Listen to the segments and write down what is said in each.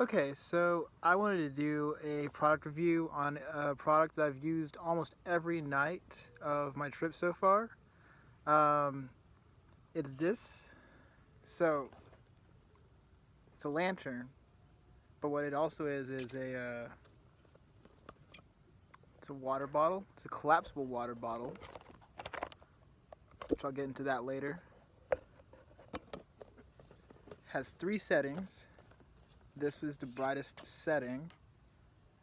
Okay, so I wanted to do a product review on a product that I've used almost every night of my trip so far. Um, it's this. So it's a lantern, but what it also is it's a water bottle. It's a collapsible water bottle, which I'll get into that later. Has 3 settings. This is the brightest setting,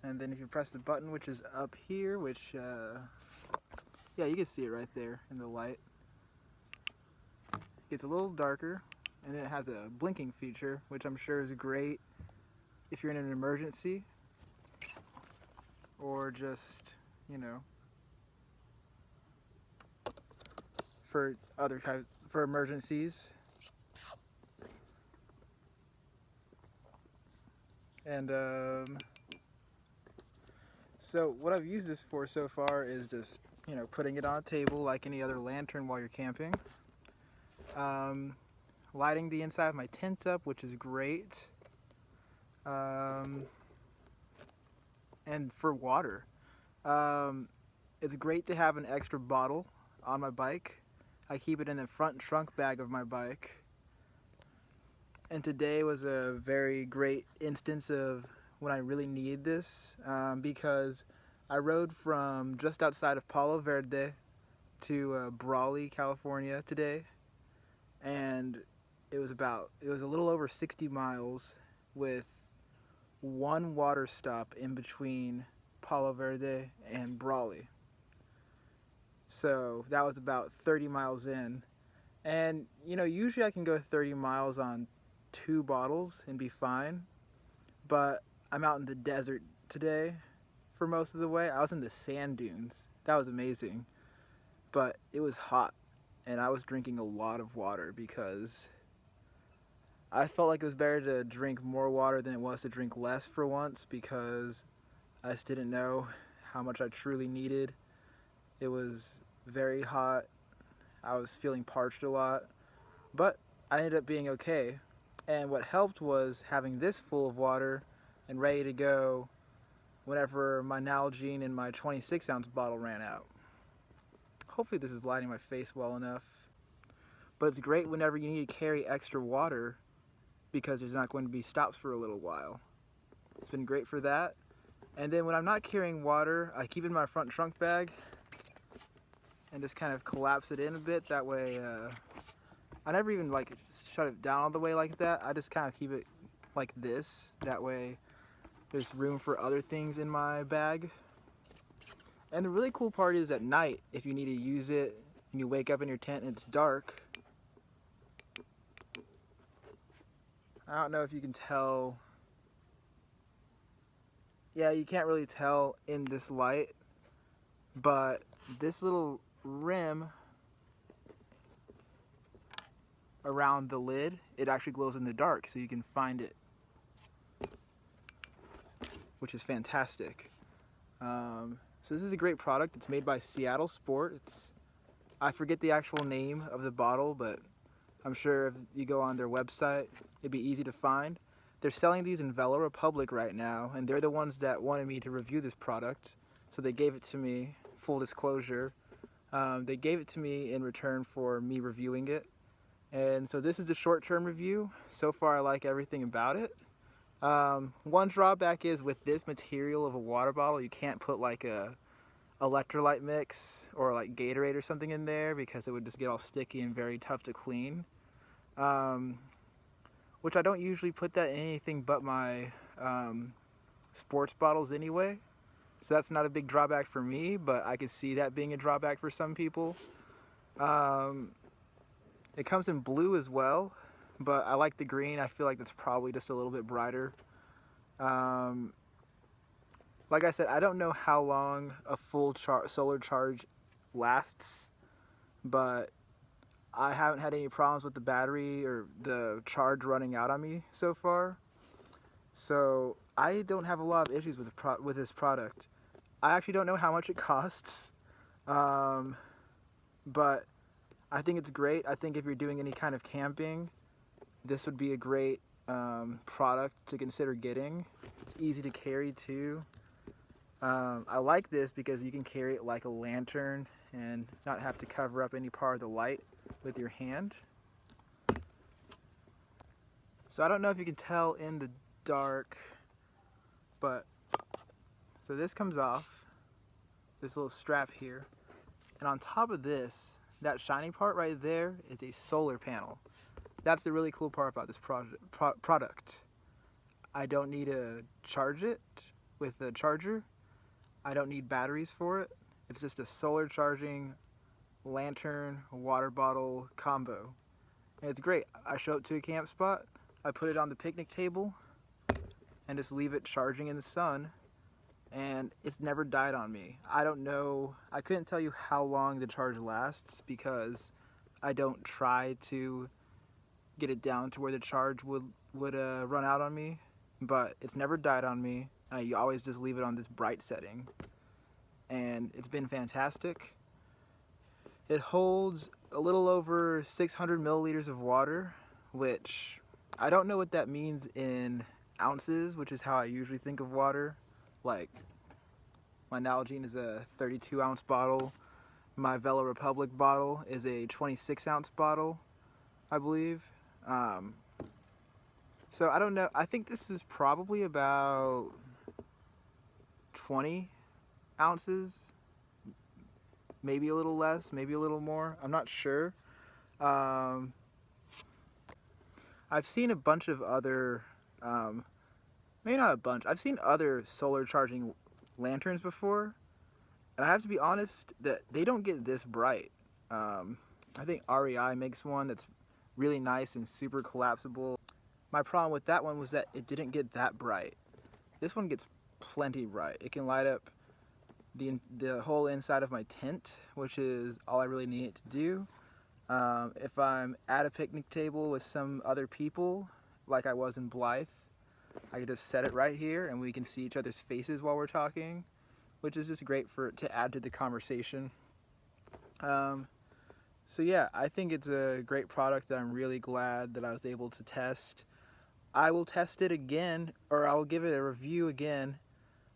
and then if you press the button, which is up here, which yeah, you can see it right there in the light. It gets a little darker, and then it has a blinking feature, which I'm sure is great if you're in an emergency or just, you know, for emergencies. And so what I've used this for so far is just, you know, putting it on a table like any other lantern while you're camping. Lighting the inside of my tent up, which is great. And for water. It's great to have an extra bottle on my bike. I keep it in the front trunk bag of my bike. And today was a very great instance of when I really needed this, because I rode from just outside of Palo Verde to Brawley, California today, and it was a little over 60 miles with one water stop in between Palo Verde and Brawley. So that was about 30 miles in. And you know, usually I can go 30 miles on 2 bottles and be fine. But I'm out in the desert today for most of the way. I was in the sand dunes. That was amazing. But it was hot, and I was drinking a lot of water because I felt like it was better to drink more water than it was to drink less for once, because I just didn't know how much I truly needed. It was very hot. I was feeling parched a lot, but I ended up being okay. And what helped was having this full of water and ready to go whenever my Nalgene in my 26-ounce bottle ran out. Hopefully this is lighting my face well enough. But it's great whenever you need to carry extra water because there's not going to be stops for a little while. It's been great for that. And then when I'm not carrying water, I keep it in my front trunk bag and just kind of collapse it in a bit. That way, I never even like shut it down all the way like that. I just kind of keep it like this. That way there's room for other things in my bag. And the really cool part is at night, if you need to use it and you wake up in your tent and it's dark, I don't know if you can tell. Yeah, you can't really tell in this light, but this little rim around the lid, it actually glows in the dark, so you can find it, which is fantastic. So this is a great product. It's made by Seattle Sport. I forget the actual name of the bottle, but I'm sure if you go on their website, it'd be easy to find. They're selling these in Velo Republic right now, and they're the ones that wanted me to review this product, so they gave it to me, full disclosure. They gave it to me in return for me reviewing it. And so this is a short-term review. So far I like everything about it. One drawback is with this material of a water bottle, you can't put like a electrolyte mix or like Gatorade or something in there because it would just get all sticky and very tough to clean. Which I don't usually put that in anything but my sports bottles anyway. So that's not a big drawback for me, but I could see that being a drawback for some people. It comes in blue as well, but I like the green. I feel like that's probably just a little bit brighter. Like I said, I don't know how long a full solar charge lasts, but I haven't had any problems with the battery or the charge running out on me so far. So I don't have a lot of issues with this product. I actually don't know how much it costs, but I think it's great. I think if you're doing any kind of camping, this would be a great product to consider getting. It's easy to carry too. I like this because you can carry it like a lantern and not have to cover up any part of the light with your hand. So I don't know if you can tell in the dark, but so this comes off, this little strap here, and on top of this, that shiny part right there is a solar panel. That's the really cool part about this product. I don't need to charge it with a charger. I don't need batteries for it. It's just a solar charging lantern water bottle combo. And it's great. I show up to a camp spot, I put it on the picnic table and just leave it charging in the sun, and it's never died on me. I don't know, I couldn't tell you how long the charge lasts because I don't try to get it down to where the charge would run out on me, but it's never died on me. You always just leave it on this bright setting, and it's been fantastic. It holds a little over 600 milliliters of water, which I don't know what that means in ounces, which is how I usually think of water. Like, my Nalgene is a 32 ounce bottle. My Velo Republic bottle is a 26 ounce bottle, I believe. So I don't know, I think this is probably about 20 ounces, maybe a little less, maybe a little more, I'm not sure. I've seen a bunch of other, maybe not a bunch, I've seen other solar charging lanterns before, and I have to be honest that they don't get this bright. I think REI makes one that's really nice and super collapsible. My problem with that one was that it didn't get that bright. This one gets plenty bright. It can light up the whole inside of my tent, which is all I really need it to do. If I'm at a picnic table with some other people, like I was in Blythe, I can just set it right here and we can see each other's faces while we're talking, which is just great to add to the conversation. So yeah, I think it's a great product that I'm really glad that I was able to test. I will test it again, or I will give it a review again,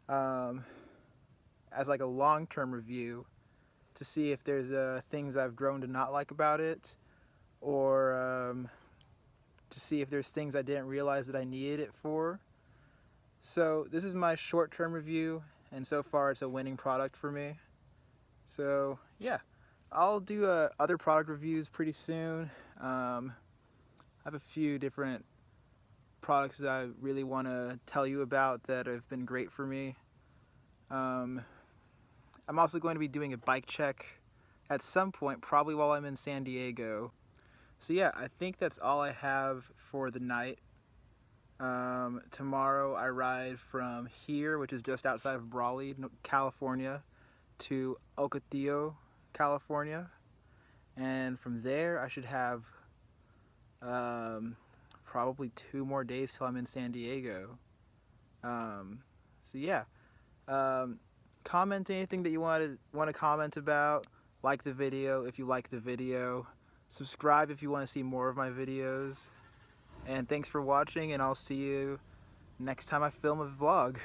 as like a long-term review, to see if there's things I've grown to not like about it, or to see if there's things I didn't realize that I needed it for. So this is my short-term review, and so far it's a winning product for me. So yeah, I'll do other product reviews pretty soon. I have a few different products that I really want to tell you about that have been great for me. I'm also going to be doing a bike check at some point, probably while I'm in San Diego. So yeah, I think that's all I have for the night. Tomorrow I ride from here, which is just outside of Brawley, California, to Ocotillo, California. And from there I should have probably 2 more days till I'm in San Diego. So yeah, comment anything that you want to comment about. Like the video if you like the video. Subscribe if you want to see more of my videos. And thanks for watching, and I'll see you next time I film a vlog.